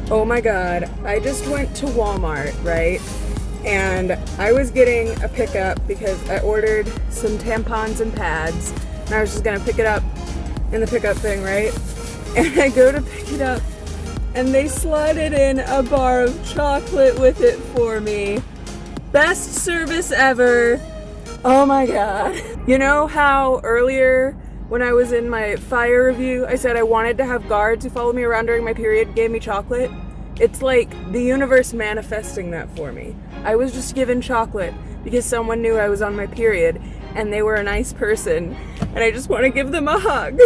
Oh my god, I just went to Walmart, right? And I was getting a pickup because I ordered some tampons and pads, and I was just gonna pick it up in the pickup thing, right? And I go to pick it up, and they slotted in a bar of chocolate with it for me. Best service ever. Oh my god. You know how earlier when I was in my fire review, I said I wanted to have guards who followed me around during my period gave me chocolate? It's like the universe manifesting that for me. I was just given chocolate because someone knew I was on my period and they were a nice person, and I just want to give them a hug.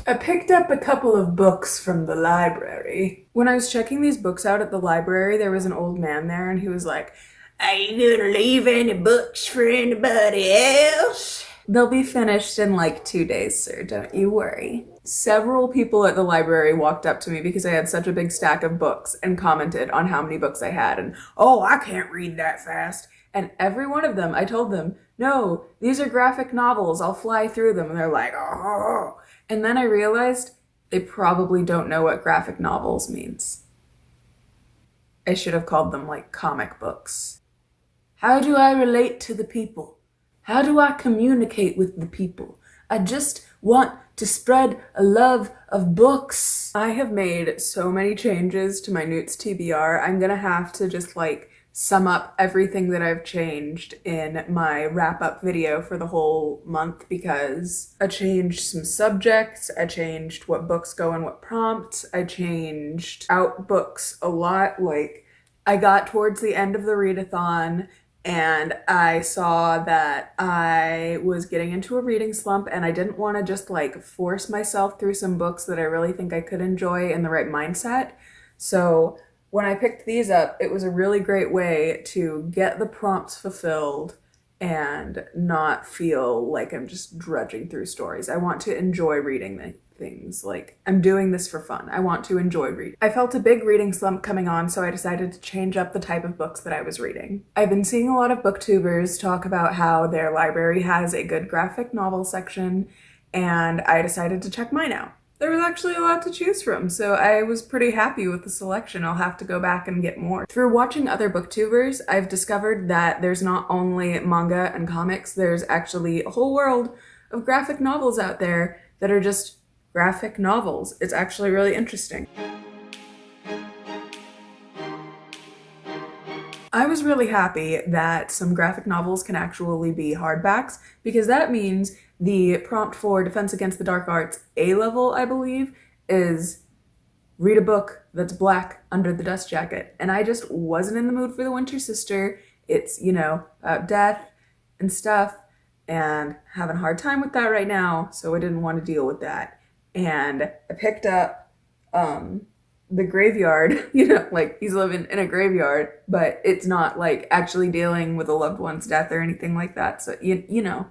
I picked up a couple of books from the library. When I was checking these books out at the library, there was an old man there and he was like, "Are you gonna leave any books for anybody else?" "They'll be finished in like 2 days, sir, don't you worry." Several people at the library walked up to me because I had such a big stack of books and commented on how many books I had and, "Oh, I can't read that fast." And every one of them, I told them, "No, these are graphic novels, I'll fly through them." And they're like, "Oh." And then I realized they probably don't know what graphic novels means. I should have called them like comic books. How do I relate to the people? How do I communicate with the people? I just want to spread a love of books. I have made so many changes to my Newts TBR. I'm gonna have to just like sum up everything that I've changed in my wrap-up video for the whole month because I changed some subjects, I changed what books go in what prompts, I changed out books a lot. Like, I got towards the end of the readathon and I saw that I was getting into a reading slump and I didn't want to just like force myself through some books that I really think I could enjoy in the right mindset. So when I picked these up, it was a really great way to get the prompts fulfilled and not feel like I'm just drudging through stories. I want to enjoy reading the things. Like, I'm doing this for fun. I want to enjoy reading. I felt a big reading slump coming on, so I decided to change up the type of books that I was reading. I've been seeing a lot of booktubers talk about how their library has a good graphic novel section, and I decided to check mine out. There was actually a lot to choose from, so I was pretty happy with the selection. I'll have to go back and get more. Through watching other booktubers, I've discovered that there's not only manga and comics, there's actually a whole world of graphic novels out there that are just graphic novels. It's actually really interesting. I was really happy that some graphic novels can actually be hardbacks because that means the prompt for Defense Against the Dark Arts A-level, I believe, is read a book that's black under the dust jacket. And I just wasn't in the mood for The Winter Sister. It's, you know, about death and stuff and having a hard time with that right now, so I didn't want to deal with that. And I picked up The Graveyard, you know, like he's living in a graveyard, but it's not like actually dealing with a loved one's death or anything like that. So, you know.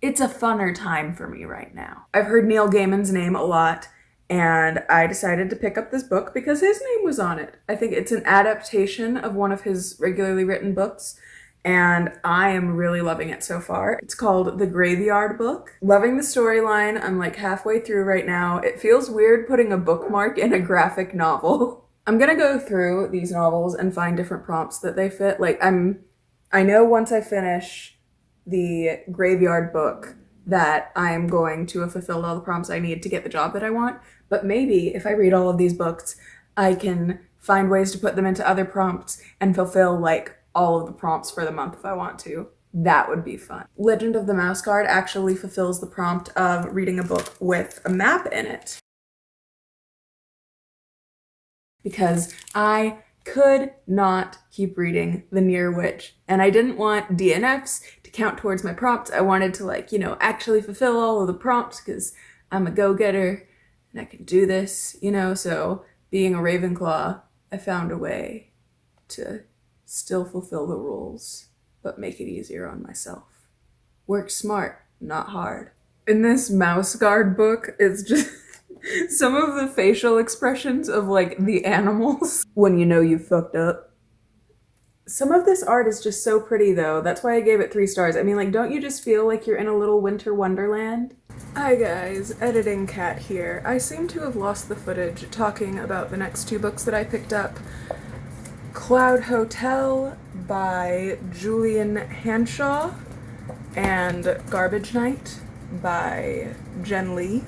It's a funner time for me right now. I've heard Neil Gaiman's name a lot, and I decided to pick up this book because his name was on it. I think it's an adaptation of one of his regularly written books, and I am really loving it so far. It's called The Graveyard Book. Loving the storyline. I'm like halfway through right now. It feels weird putting a bookmark in a graphic novel. I'm gonna go through these novels and find different prompts that they fit. Like, I know once I finish the Graveyard Book that I'm going to have fulfilled all the prompts I need to get the job that I want, but maybe if I read all of these books, I can find ways to put them into other prompts and fulfill like all of the prompts for the month if I want to. That would be fun. Legend of the Mouse Guard actually fulfills the prompt of reading a book with a map in it, because I could not keep reading The Near Witch, and I didn't want DNFs to count towards my prompts. I wanted to, like, you know, actually fulfill all of the prompts because I'm a go-getter and I can do this, you know. So being a Ravenclaw, I found a way to still fulfill the rules but make it easier on myself. Work smart, not hard. In this Mouse Guard book, it's just some of the facial expressions of like the animals when you know you fucked up. Some of this art is just so pretty though. That's why I gave it 3 stars. I mean, like, don't you just feel like you're in a little winter wonderland? Hi guys, Editing Cat here. I seem to have lost the footage talking about the next 2 books that I picked up. Cloud Hotel by Julian Hanshaw and Garbage Night by Jen Lee.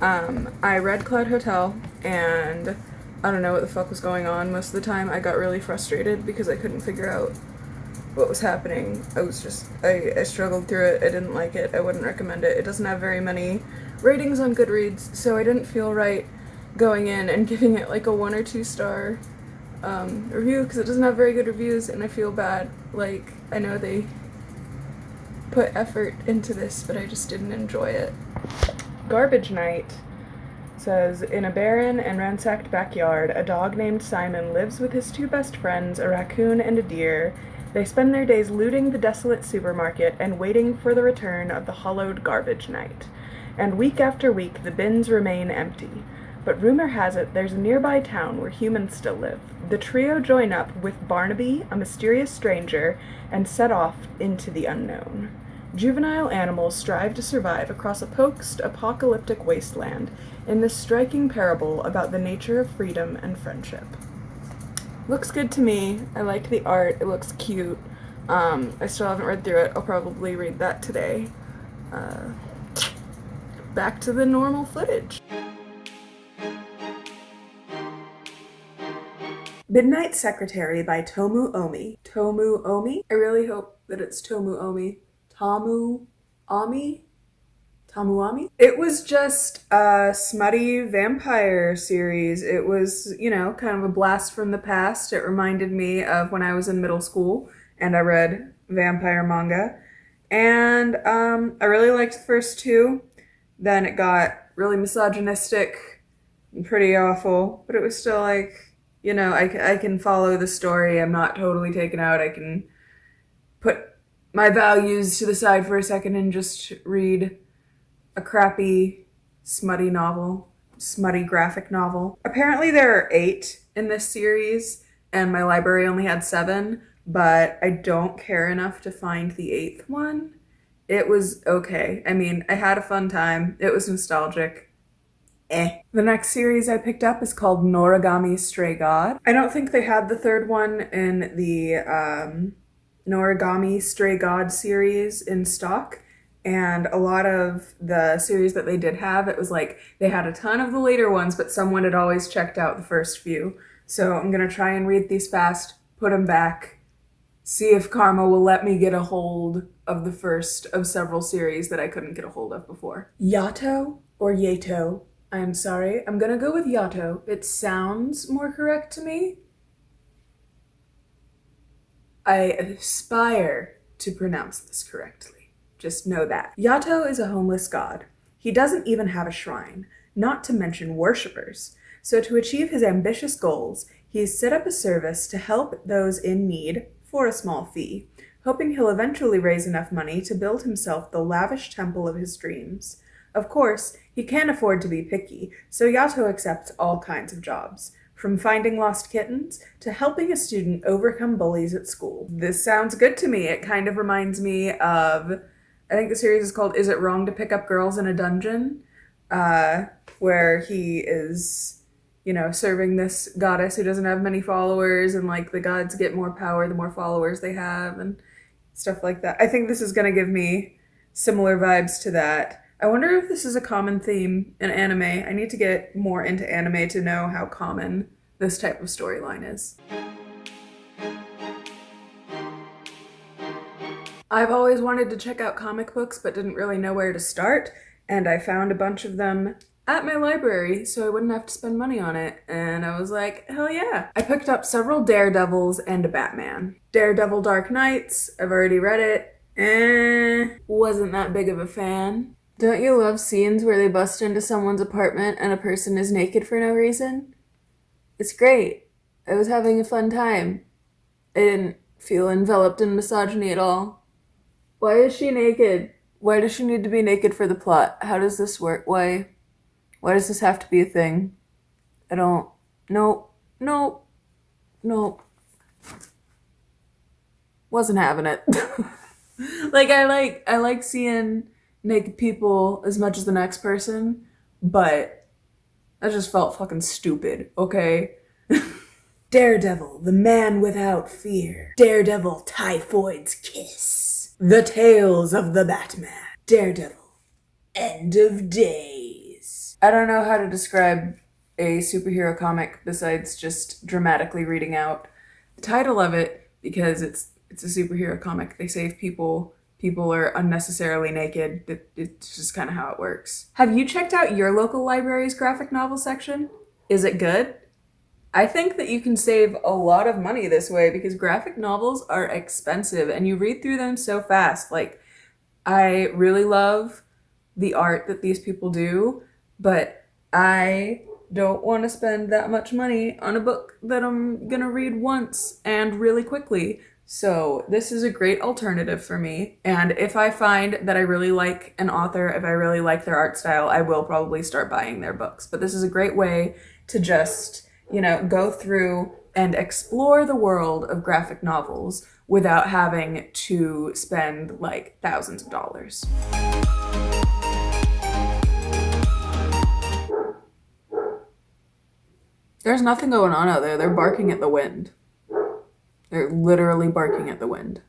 I read Cloud Hotel and I don't know what the fuck was going on most of the time. I got really frustrated because I couldn't figure out what was happening. I struggled through it. I didn't like it. I wouldn't recommend it. It doesn't have very many ratings on Goodreads, so I didn't feel right going in and giving it like a 1 or 2 star review because it doesn't have very good reviews, and I feel bad. Like, I know they put effort into this, but I just didn't enjoy it. Garbage Night says, in a barren and ransacked backyard, a dog named Simon lives with his 2 best friends, a raccoon and a deer. They spend their days looting the desolate supermarket and waiting for the return of the hollowed garbage night. And week after week, the bins remain empty. But rumor has it there's a nearby town where humans still live. The trio join up with Barnaby, a mysterious stranger, and set off into the unknown. Juvenile animals strive to survive across a post-apocalyptic wasteland in this striking parable about the nature of freedom and friendship. Looks good to me. I like the art. It looks cute. I still haven't read through it. I'll probably read that today. Back to the normal footage. Midnight Secretary by Tomu Omi. Tomu Omi? I really hope that it's Tomu Omi. Tamu Ami? Tamuami? It was just a smutty vampire series. It was, you know, kind of a blast from the past. It reminded me of when I was in middle school and I read vampire manga. And I really liked the first 2. Then it got really misogynistic and pretty awful. But it was still like, you know, I can follow the story. I'm not totally taken out. I can put my values to the side for a second and just read a crappy, smutty graphic novel. Apparently there are 8 in this series, and my library only had 7, but I don't care enough to find the 8th one. It was okay. I mean, I had a fun time. It was nostalgic. The next series I picked up is called Noragami Stray God. I don't think they had the 3rd one in the Noragami Stray God series in stock. And a lot of the series that they did have, it was like they had a ton of the later ones, but someone had always checked out the first few. So I'm going to try and read these fast, put them back, see if Karma will let me get a hold of the first of several series that I couldn't get a hold of before. Yato or Yato? I'm sorry. I'm going to go with Yato. It sounds more correct to me. I aspire to pronounce this correctly. Just know that. Yato is a homeless god. He doesn't even have a shrine, not to mention worshippers. So to achieve his ambitious goals, he's set up a service to help those in need for a small fee, hoping he'll eventually raise enough money to build himself the lavish temple of his dreams. Of course, he can't afford to be picky, so Yato accepts all kinds of jobs, from finding lost kittens to helping a student overcome bullies at school. This sounds good to me. It kind of reminds me of, I think the series is called Is It Wrong to Pick Up Girls in a Dungeon? Where he is, you know, serving this goddess who doesn't have many followers, and like the gods get more power the more followers they have and stuff like that. I think this is going to give me similar vibes to that. I wonder if this is a common theme in anime. I need to get more into anime to know how common this type of storyline is. I've always wanted to check out comic books but didn't really know where to start, and I found a bunch of them at my library so I wouldn't have to spend money on it, and I was like, hell yeah. I picked up several Daredevils and a Batman. Daredevil Dark Knights, I've already read it. Wasn't that big of a fan. Don't you love scenes where they bust into someone's apartment and a person is naked for no reason? It's great. I was having a fun time. I didn't feel enveloped in misogyny at all. Why is she naked? Why does she need to be naked for the plot? How does this work? Why does this have to be a thing? I don't... Nope. Wasn't having it. I like seeing naked people as much as the next person, but that just felt fucking stupid, okay? Daredevil, the man without fear. Daredevil, Typhoid's kiss. The tales of the Batman. Daredevil, end of days. I don't know how to describe a superhero comic besides just dramatically reading out the title of it, because it's a superhero comic. They save people. People are unnecessarily naked. It's just kind of how it works. Have you checked out your local library's graphic novel section? Is it good? I think that you can save a lot of money this way because graphic novels are expensive and you read through them so fast. Like, I really love the art that these people do, but I don't want to spend that much money on a book that I'm gonna read once and really quickly. So this is a great alternative for me. And if I find that I really like an author, if I really like their art style, I will probably start buying their books. But this is a great way to just, go through and explore the world of graphic novels without having to spend like thousands of dollars. There's nothing going on out there. They're barking at the wind. They're literally barking at the wind.